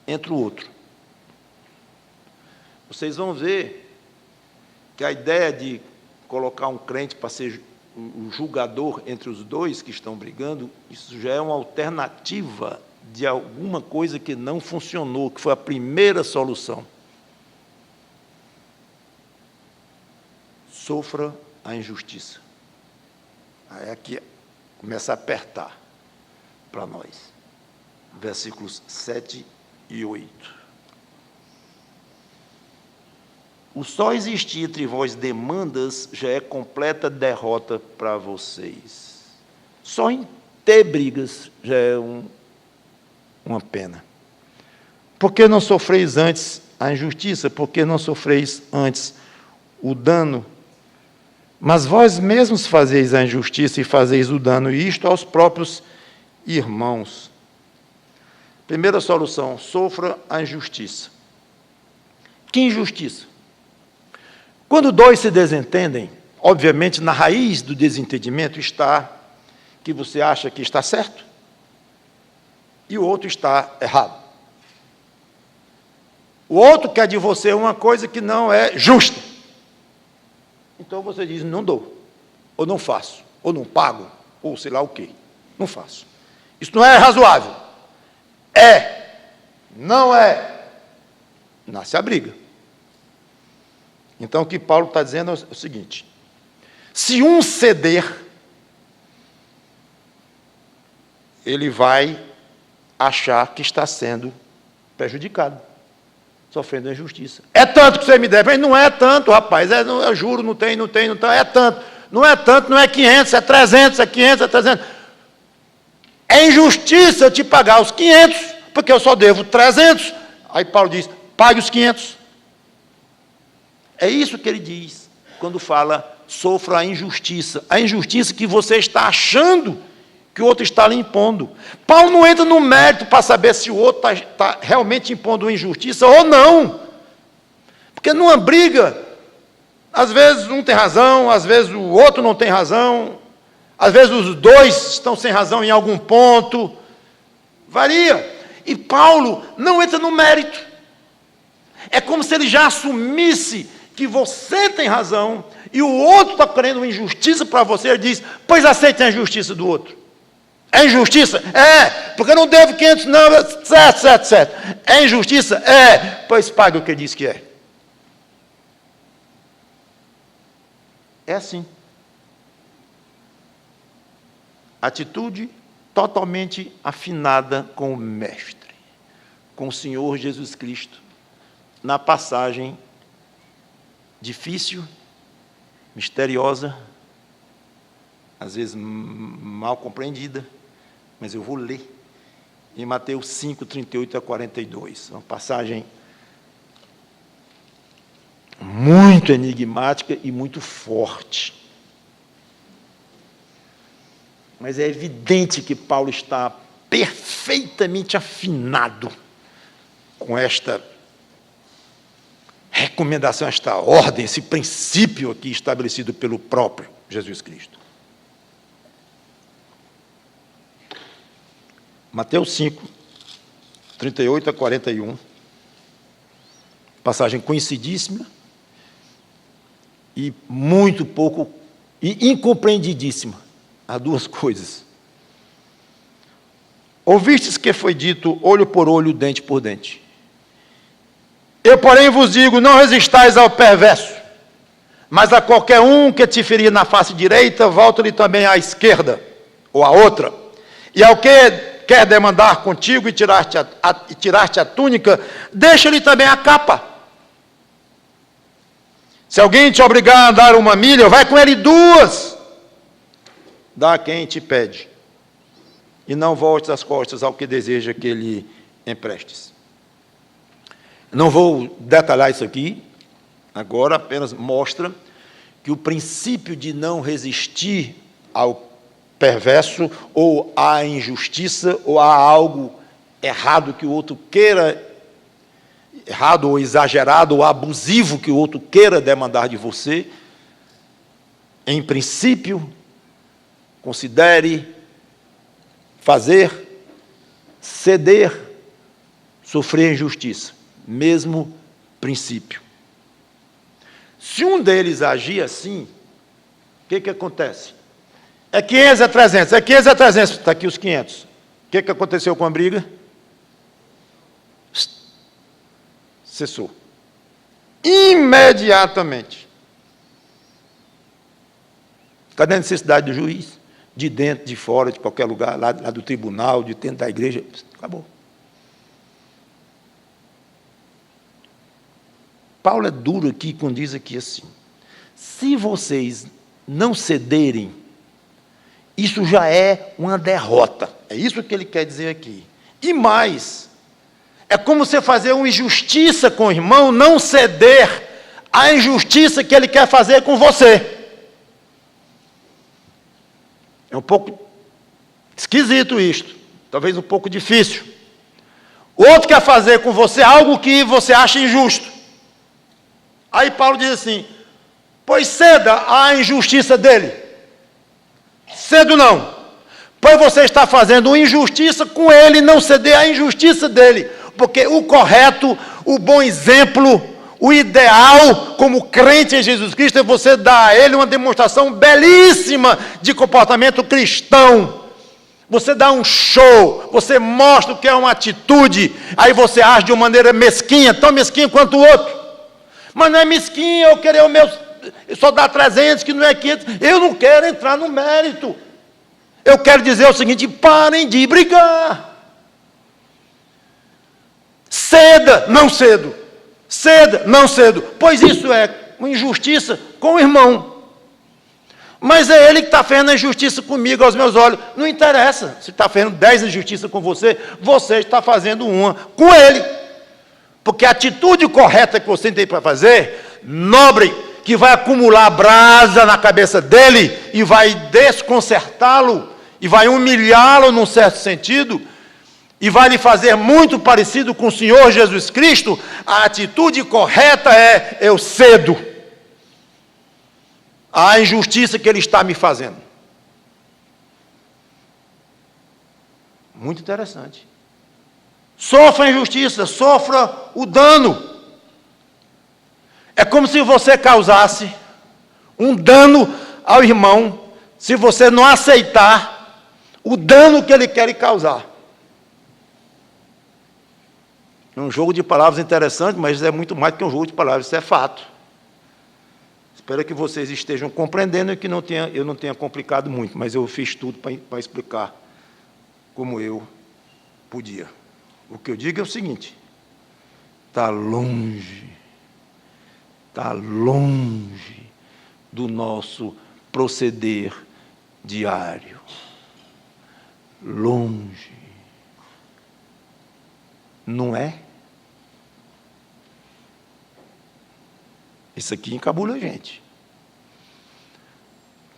entra o outro. Vocês vão ver que a ideia de colocar um crente para ser o julgador entre os dois que estão brigando, isso já é uma alternativa de alguma coisa que não funcionou, que foi a primeira solução. Sofra a injustiça. Aí aqui começa a apertar para nós. Versículos 7 e 8. O só existir entre vós demandas já é completa derrota para vocês. Só ter brigas já é uma pena. Por que não sofreis antes a injustiça? Por que não sofreis antes o dano? Mas vós mesmos fazeis a injustiça e fazeis o dano, e isto aos próprios irmãos. Primeira solução, sofra a injustiça. Que injustiça? Quando dois se desentendem, obviamente, na raiz do desentendimento está que você acha que está certo e o outro está errado. O outro quer de você uma coisa que não é justa. Então você diz, não dou, ou não faço, ou não pago, ou sei lá o quê. Não faço. Isso não é razoável. É. Não é. Nasce a briga. Então, o que Paulo está dizendo é o seguinte: se um ceder, ele vai achar que está sendo prejudicado, sofrendo injustiça. É tanto que você me deve, mas não é tanto, rapaz, eu juro, não tem, é tanto. Não é tanto, não é 500, é 300, é 500, é 300. É injustiça eu te pagar os 500, porque eu só devo 300. Aí Paulo diz, pague os 500. É isso que ele diz, quando fala, sofra a injustiça que você está achando que o outro está lhe impondo. Paulo não entra no mérito para saber se o outro está realmente impondo uma injustiça ou não. Porque numa briga, às vezes um tem razão, às vezes o outro não tem razão, às vezes os dois estão sem razão em algum ponto, varia. E Paulo não entra no mérito. É como se ele já assumisse que você tem razão e o outro está querendo uma injustiça para você. Ele diz, pois aceite a injustiça do outro. É injustiça? É, porque eu não devo 500 não, certo. É injustiça? É, pois pague o que ele diz que é. É assim. Atitude totalmente afinada com o Mestre, com o Senhor Jesus Cristo, na passagem difícil, misteriosa, às vezes mal compreendida, mas eu vou ler, em Mateus 5, 38 a 42, uma passagem muito enigmática e muito forte. Mas é evidente que Paulo está perfeitamente afinado com esta recomendação, esta ordem, esse princípio aqui estabelecido pelo próprio Jesus Cristo. Mateus 5, 38 a 41, passagem conhecidíssima e muito pouco, e incompreendidíssima. Há duas coisas. Ouvistes que foi dito olho por olho, dente por dente. Eu, porém, vos digo, não resistais ao perverso, mas a qualquer um que te ferir na face direita, volta-lhe também à esquerda, ou à outra. E ao que quer demandar contigo e tirar-te a túnica, deixa-lhe também a capa. Se alguém te obrigar a andar 1 milha, vai com ele 2. Dá a quem te pede, e não voltes as costas ao que deseja que lhe emprestes. Não vou detalhar isso aqui, agora apenas mostra que o princípio de não resistir ao perverso, ou à injustiça, ou a algo errado que o outro queira, errado ou exagerado, ou abusivo que o outro queira demandar de você, em princípio, considere fazer, ceder, sofrer injustiça. Mesmo princípio. Se um deles agir assim, o que acontece? É 500, é 300, é 500, é 300, está aqui os 500. O que aconteceu com a briga? Cessou. Imediatamente. Cadê a necessidade do juiz? De dentro, de fora, de qualquer lugar, lá do tribunal, de dentro da igreja, acabou. Paulo é duro aqui quando diz aqui assim, se vocês não cederem isso já é uma derrota. É isso que ele quer dizer aqui. E mais, é como você fazer uma injustiça com o irmão, não ceder à injustiça que ele quer fazer com você. É um pouco esquisito isto, talvez um pouco difícil. O outro quer fazer com você algo que você acha injusto. Aí Paulo diz assim, pois ceda à injustiça dele. Cedo não. Pois você está fazendo uma injustiça com ele, não ceder à injustiça dele. Porque o correto, o bom exemplo, o ideal como crente em Jesus Cristo é você dar a ele uma demonstração belíssima de comportamento cristão. Você dá um show, você mostra o que é uma atitude, aí você age de uma maneira mesquinha, tão mesquinha quanto o outro. Mas não é mesquinha, eu querer o meu, só dar 300, que não é 500. Eu não quero entrar no mérito. Eu quero dizer o seguinte, parem de brigar. Ceda, não cedo. Ceda, não cedo. Pois isso é uma injustiça com o irmão. Mas é ele que está fazendo a injustiça comigo, aos meus olhos. Não interessa. Se está fazendo 10 injustiças com você, você está fazendo uma com ele. Porque a atitude correta que você tem para fazer, nobre, que vai acumular brasa na cabeça dele e vai desconcertá-lo, e vai humilhá-lo num certo sentido, e vai lhe fazer muito parecido com o Senhor Jesus Cristo, a atitude correta é, eu cedo à injustiça que ele está me fazendo. Muito interessante. Sofra a injustiça, sofra o dano. É como se você causasse um dano ao irmão, se você não aceitar o dano que ele quer lhe causar. É um jogo de palavras interessante, mas é muito mais do que um jogo de palavras, isso é fato. Espero que vocês estejam compreendendo e que eu não tenha complicado muito, mas eu fiz tudo para explicar como eu podia. O que eu digo é o seguinte, está longe do nosso proceder diário. Longe. Não é? Isso aqui encabula a gente.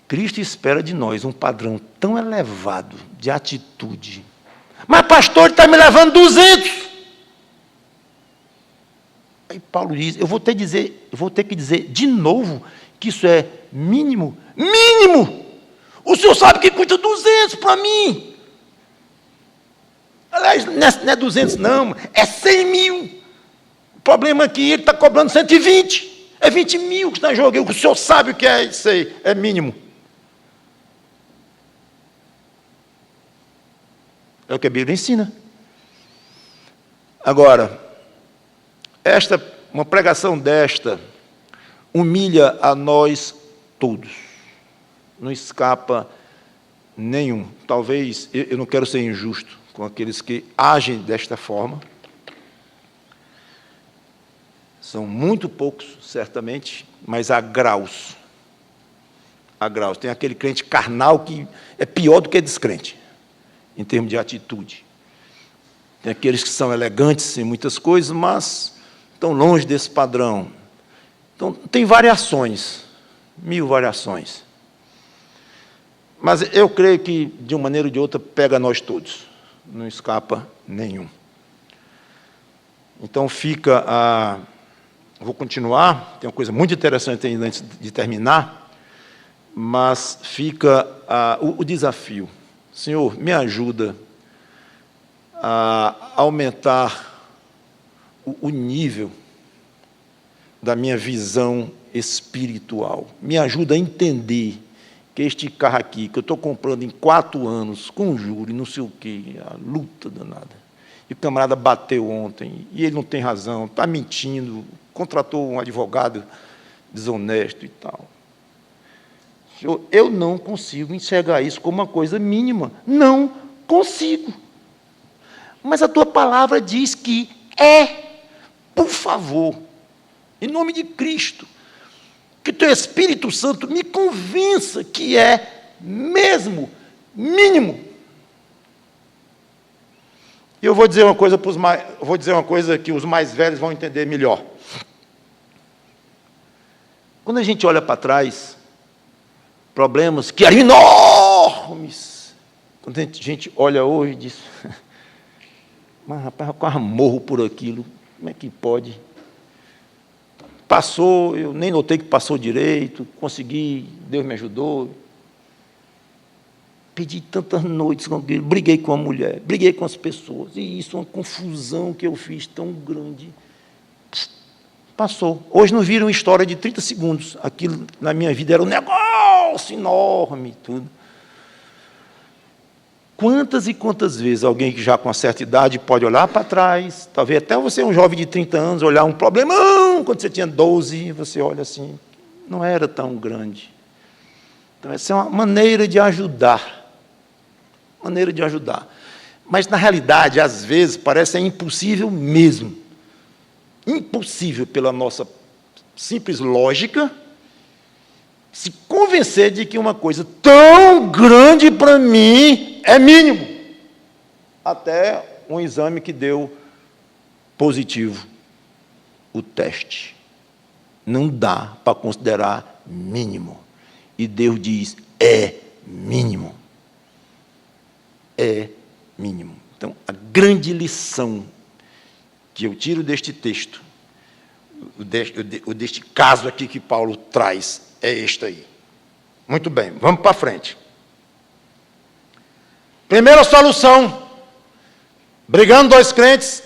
Cristo espera de nós um padrão tão elevado de atitude. Mas pastor, ele está me levando 200. Aí Paulo diz, eu vou ter que dizer de novo que isso é mínimo. Mínimo! O senhor sabe que custa 200 para mim. Aliás, não é 200 não, é 100 mil. O problema é que ele está cobrando 120. É 20 mil que está em jogo. O senhor sabe o que é isso aí, é mínimo. É o que a Bíblia ensina. Agora, uma pregação desta humilha a nós todos. Não escapa nenhum. Talvez, eu não quero ser injusto com aqueles que agem desta forma. São muito poucos, certamente, mas há graus. Há graus. Tem aquele crente carnal que é pior do que descrente, em termos de atitude. Tem aqueles que são elegantes em muitas coisas, mas estão longe desse padrão. Então, tem variações, 1000 variações. Mas eu creio que, de uma maneira ou de outra, pega nós todos. Não escapa nenhum. Então, fica a... Vou continuar, tem uma coisa muito interessante ainda antes de terminar, mas fica o desafio. Senhor, me ajuda a aumentar o nível da minha visão espiritual. Me ajuda a entender que este carro aqui, que eu estou comprando em 4 anos, com juros, não sei o quê, a luta danada. E o camarada bateu ontem, e ele não tem razão, está mentindo, contratou um advogado desonesto e tal. Senhor, eu não consigo enxergar isso como uma coisa mínima. Não consigo. Mas a tua palavra diz que é. Por favor, em nome de Cristo, que teu Espírito Santo me convença que é mesmo, Mínimo. E eu vou dizer uma coisa que os mais velhos vão entender melhor. Quando a gente olha para trás, problemas que eram enormes, quando a gente olha hoje e diz, mas rapaz, eu quase morro por aquilo, como é que pode? Passou, eu nem notei que passou direito, consegui, Deus me ajudou. Pedi tantas noites com ele, briguei com a mulher, briguei com as pessoas, e isso, uma confusão que eu fiz tão grande. Passou. Hoje não viram história de 30 segundos. Aquilo na minha vida era um negócio enorme, tudo. Quantas e quantas vezes alguém que já com uma certa idade pode olhar para trás, talvez até você, um jovem de 30 anos, olhar um problemão, quando você tinha 12, você olha assim, não era tão grande. Então, essa é uma maneira de ajudar. Maneira de ajudar. Mas, na realidade, às vezes, parece impossível mesmo. Impossível pela nossa simples lógica se convencer de que uma coisa tão grande para mim é mínimo. Até um exame que deu positivo. O teste. Não dá para considerar mínimo. E Deus diz, é mínimo. É mínimo. Então, a grande lição que eu tiro deste texto, deste caso aqui que Paulo traz, é este aí. Muito bem, vamos para frente. Primeira solução, brigando dois crentes,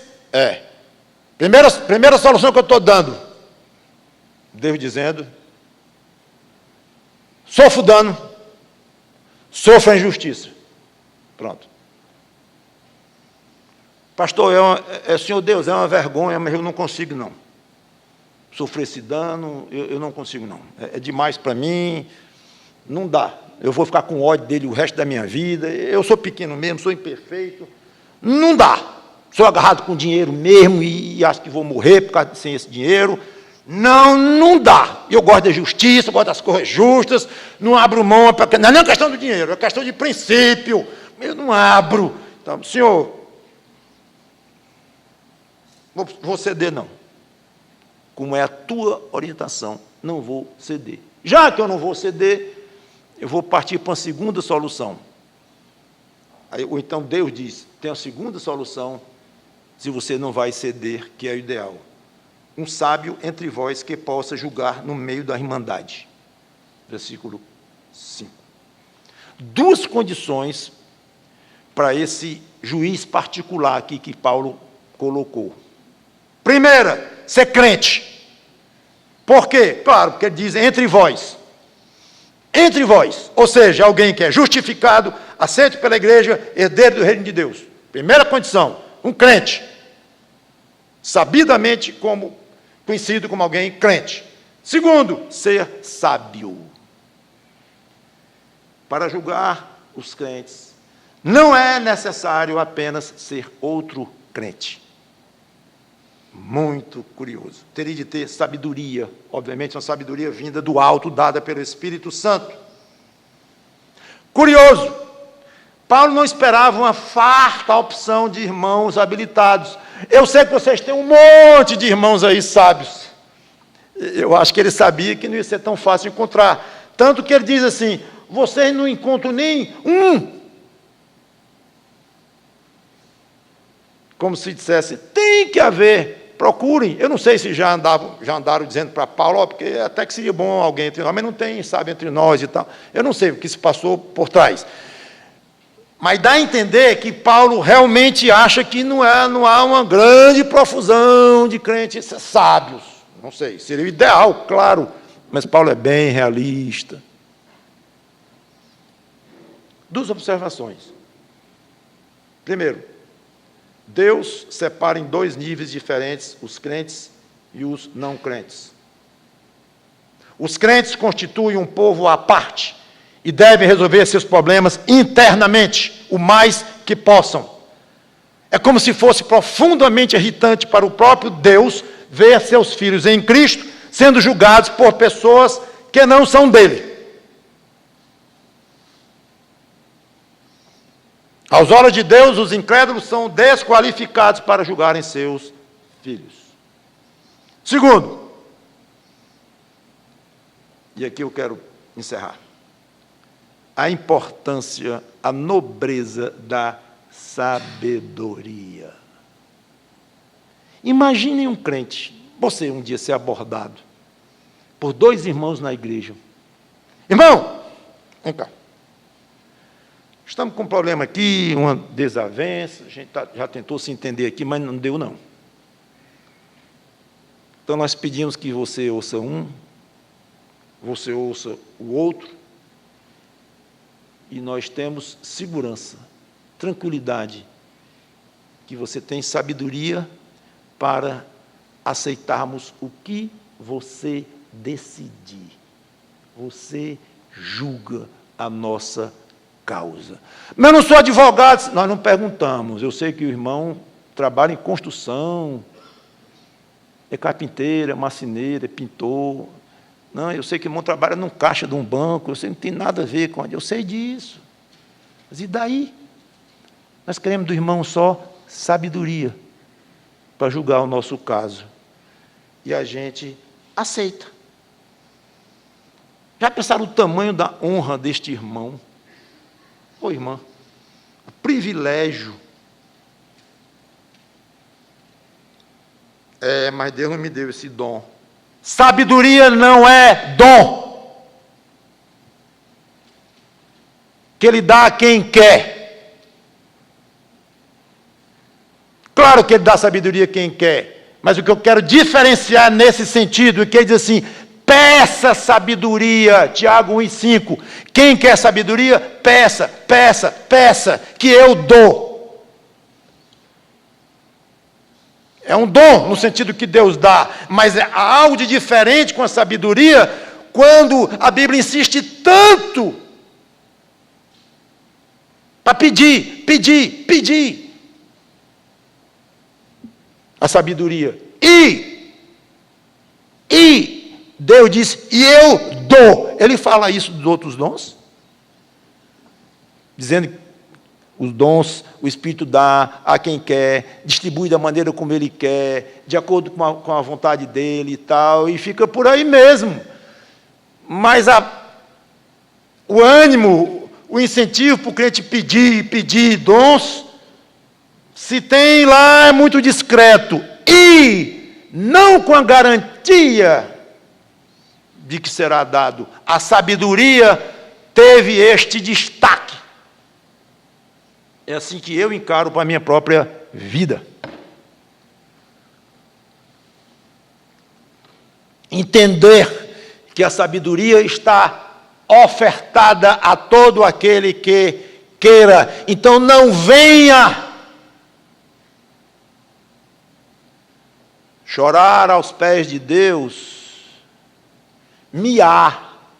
primeira solução que eu estou dando, Deus dizendo, sofro dano, sofro a injustiça. Pronto. Pastor, Senhor Deus, é uma vergonha, mas eu não consigo, não. Sofrer esse dano, eu não consigo, não. É demais para mim, não dá. Eu vou ficar com ódio dele o resto da minha vida, eu sou pequeno mesmo, sou imperfeito. Não dá. Sou agarrado com dinheiro mesmo e acho que vou morrer sem esse dinheiro. Não dá. Eu gosto da justiça, gosto das coisas justas, não abro mão, não é questão do dinheiro, é questão de princípio. Eu não abro. Então, Senhor, vou ceder, não. Como é a tua orientação, não vou ceder. Já que eu não vou ceder, eu vou partir para uma segunda solução. Ou então Deus diz, tem a segunda solução, se você não vai ceder, que é o ideal. Um sábio entre vós que possa julgar no meio da irmandade. Versículo 5. Duas condições para esse juiz particular aqui que Paulo colocou. Primeira, ser crente. Por quê? Claro, porque ele diz entre vós. Entre vós. Ou seja, alguém que é justificado, aceito pela igreja, herdeiro do reino de Deus. Primeira condição, um crente. Sabidamente conhecido como alguém crente. Segundo, ser sábio. Para julgar os crentes, não é necessário apenas ser outro crente. Muito curioso. Teria de ter sabedoria, obviamente uma sabedoria vinda do alto, dada pelo Espírito Santo. Curioso. Paulo não esperava uma farta opção de irmãos habilitados. Eu sei que vocês têm um monte de irmãos aí sábios. Eu acho que ele sabia que não ia ser tão fácil encontrar. Tanto que ele diz assim, vocês não encontram nem um. Como se dissesse, tem que haver, procurem. Eu não sei se já andaram dizendo para Paulo, porque até que seria bom alguém entre nós, mas não tem, sabe, entre nós e tal. Eu não sei o que se passou por trás. Mas dá a entender que Paulo realmente acha que não há uma grande profusão de crentes sábios. Não sei, seria o ideal, claro, mas Paulo é bem realista. Duas observações. Primeiro, Deus separa em dois níveis diferentes os crentes e os não crentes. Os crentes constituem um povo à parte e devem resolver seus problemas internamente, o mais que possam. É como se fosse profundamente irritante para o próprio Deus ver seus filhos em Cristo sendo julgados por pessoas que não são dele. Aos olhos de Deus, os incrédulos são desqualificados para julgarem seus filhos. Segundo, e aqui eu quero encerrar, a importância, a nobreza da sabedoria. Imaginem um crente, você um dia ser abordado por dois irmãos na igreja. Irmão, vem cá. Estamos com um problema aqui, uma desavença, a gente já tentou se entender aqui, mas não deu, não. Então, nós pedimos que você ouça um, você ouça o outro, e nós temos segurança, tranquilidade, que você tem sabedoria para aceitarmos o que você decidir. Você julga a nossa causa. Mas eu não sou advogado. Nós não perguntamos. Eu sei que o irmão trabalha em construção, é carpinteiro, é marceneiro, é pintor. Não, eu sei que o irmão trabalha num caixa de um banco, eu sei que não tem nada a ver com ele. Eu sei disso. Mas e daí? Nós queremos do irmão só sabedoria para julgar o nosso caso. E a gente aceita. Já pensaram o tamanho da honra deste irmão? Ô, irmã, o privilégio. Mas Deus não me deu esse dom. Sabedoria não é dom. Que Ele dá a quem quer. Claro que Ele dá sabedoria a quem quer. Mas o que eu quero diferenciar nesse sentido é que Ele diz assim: peça sabedoria, Tiago 1,5. Quem quer sabedoria, peça, peça, peça, que eu dou. É um dom, no sentido que Deus dá, mas há algo de diferente com a sabedoria, quando a Bíblia insiste tanto para pedir, pedir, pedir a sabedoria. E Deus diz, e eu dou. Ele fala isso dos outros dons? Dizendo que os dons, o Espírito dá a quem quer, distribui da maneira como Ele quer, de acordo com a vontade dEle e tal, e fica por aí mesmo. Mas o ânimo, o incentivo para o crente pedir dons, se tem lá, é muito discreto. E não com a garantia de que será dado. A sabedoria teve este destaque. É assim que eu encaro para a minha própria vida. Entender que a sabedoria está ofertada a todo aquele que queira. Então não venha chorar aos pés de Deus, miar.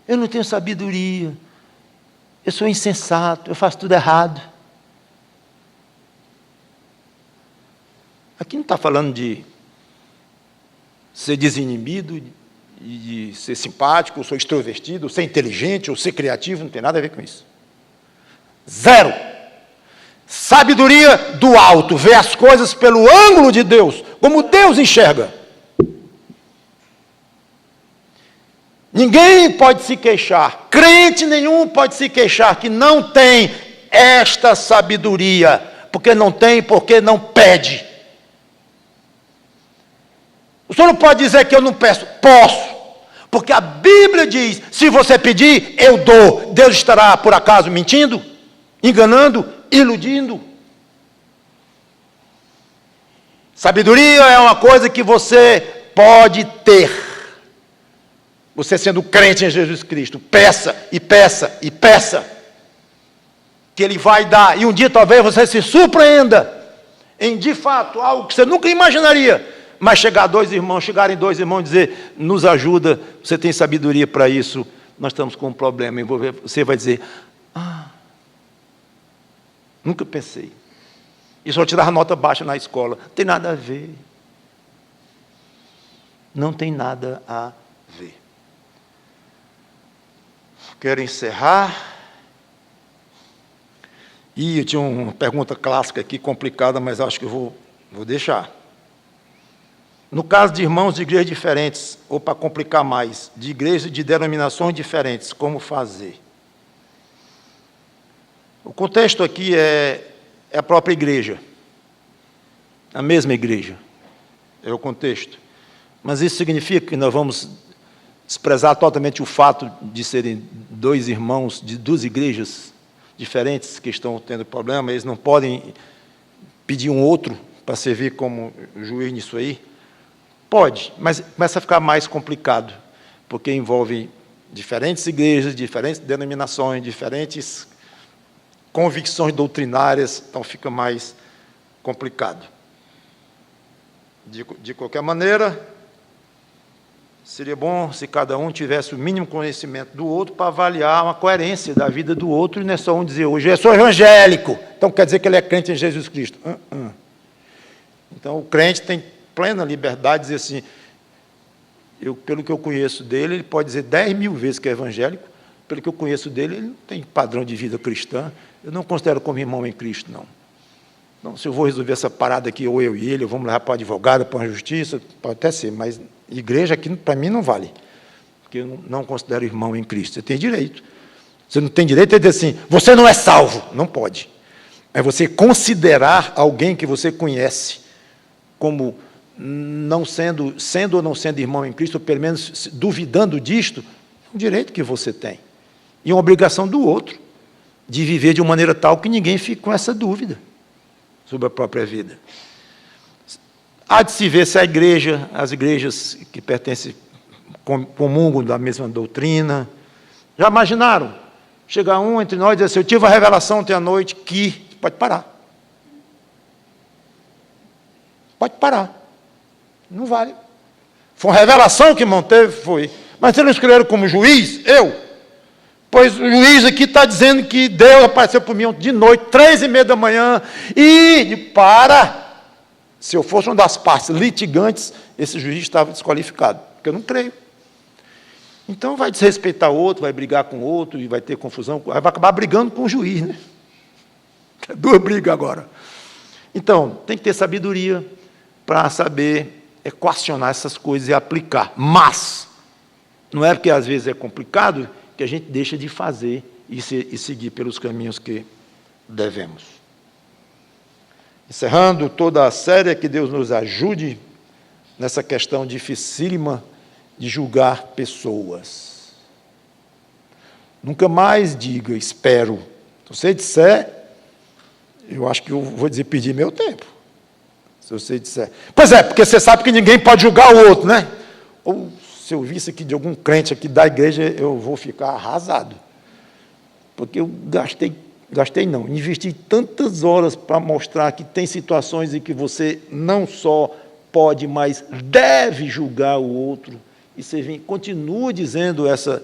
Eu não tenho sabedoria. Eu sou insensato, eu faço tudo errado. Aqui não está falando de ser desinibido, de ser simpático, ou ser extrovertido, ou ser inteligente, ou ser criativo, não tem nada a ver com isso. Zero. Sabedoria do alto, ver as coisas pelo ângulo de Deus, como Deus enxerga. Ninguém pode se queixar, crente nenhum pode se queixar que não tem esta sabedoria, porque não tem, porque não pede. O senhor não pode dizer que eu não peço, posso, porque a Bíblia diz, se você pedir, eu dou. Deus estará, por acaso, mentindo, enganando, iludindo? Sabedoria é uma coisa que você pode ter. Você sendo crente em Jesus Cristo, peça, e peça, e peça, que Ele vai dar, e um dia talvez você se surpreenda, em de fato, algo que você nunca imaginaria, mas chegarem dois irmãos e dizer, nos ajuda, você tem sabedoria para isso, nós estamos com um problema, e você vai dizer, nunca pensei, e só tirar nota baixa na escola, não tem nada a ver, não tem nada a ver. Quero encerrar E eu tinha uma pergunta clássica aqui, complicada, mas acho que eu vou deixar. No caso de irmãos de igrejas diferentes, ou para complicar mais, de igrejas de denominações diferentes, como fazer? O contexto aqui é a própria igreja, a mesma igreja, é o contexto. Mas isso significa que nós vamos desprezar totalmente o fato de serem dois irmãos de duas igrejas diferentes que estão tendo problema, eles não podem pedir um outro para servir como juiz nisso aí? Pode, mas começa a ficar mais complicado, porque envolve diferentes igrejas, diferentes denominações, diferentes convicções doutrinárias, então fica mais complicado. De qualquer maneira, seria bom se cada um tivesse o mínimo conhecimento do outro para avaliar uma coerência da vida do outro, e não é só um dizer, hoje eu sou evangélico, então quer dizer que ele é crente em Jesus Cristo. Então o crente tem plena liberdade de dizer assim, pelo que eu conheço dele, ele pode dizer 10.000 vezes que é evangélico, pelo que eu conheço dele, ele não tem padrão de vida cristã, eu não considero como irmão em Cristo, não. Então, se eu vou resolver essa parada aqui, ou eu e ele, vamos levar para o advogado, para a justiça, pode até ser, mas igreja aqui, para mim, não vale, porque eu não considero irmão em Cristo. Você tem direito. Você não tem direito a dizer assim, você não é salvo. Não pode. É você considerar alguém que você conhece como não sendo ou não sendo irmão em Cristo, ou pelo menos duvidando disto, é um direito que você tem. E uma obrigação do outro, de viver de uma maneira tal que ninguém fique com essa dúvida sobre a própria vida. Há de se ver se as igrejas que pertencem, comungam da mesma doutrina. Já imaginaram? Chegar um entre nós e dizer assim, eu tive uma revelação ontem à noite que... Pode parar. Pode parar. Não vale. Foi uma revelação que o irmão teve? Foi. Mas vocês não escreveram como juiz? Eu? Pois o juiz aqui está dizendo que Deus apareceu para mim de noite, 3h30 da manhã, e para, se eu fosse uma das partes litigantes, esse juiz estava desqualificado, porque eu não creio. Então vai desrespeitar o outro, vai brigar com o outro, e vai ter confusão, vai acabar brigando com o juiz, né? Duas brigas agora. Então, tem que ter sabedoria para saber equacionar essas coisas e aplicar. Mas, não é porque às vezes é complicado, que a gente deixa de fazer e seguir pelos caminhos que devemos. Encerrando toda a série, que Deus nos ajude nessa questão dificílima de julgar pessoas. Nunca mais diga, espero. Se você disser, eu acho que eu vou dizer, perdi meu tempo. Se você disser. Pois é, porque você sabe que ninguém pode julgar o outro, né? Ou, se eu visse aqui de algum crente aqui da igreja, eu vou ficar arrasado. Porque eu investi tantas horas para mostrar que tem situações em que você não só pode, mas deve julgar o outro. E você continua dizendo essa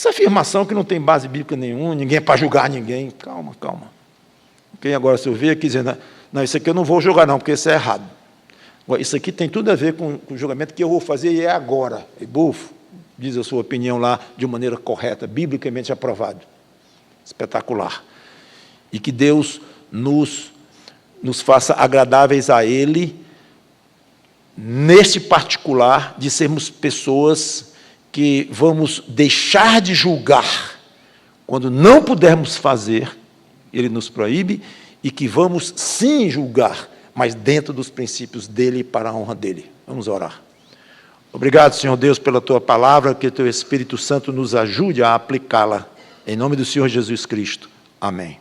afirmação que não tem base bíblica nenhuma, ninguém é para julgar ninguém. Calma. Quem agora, se eu ver aqui dizendo, não, isso aqui eu não vou julgar não, porque isso é errado. Isso aqui tem tudo a ver com o julgamento que eu vou fazer e é agora. E bufo, diz a sua opinião lá de maneira correta, biblicamente aprovado. Espetacular. E que Deus nos faça agradáveis a Ele, neste particular, de sermos pessoas que vamos deixar de julgar quando não pudermos fazer, Ele nos proíbe, e que vamos sim julgar, mas dentro dos princípios dEle e para a honra dEle. Vamos orar. Obrigado, Senhor Deus, pela Tua palavra, que Teu Espírito Santo nos ajude a aplicá-la. Em nome do Senhor Jesus Cristo. Amém.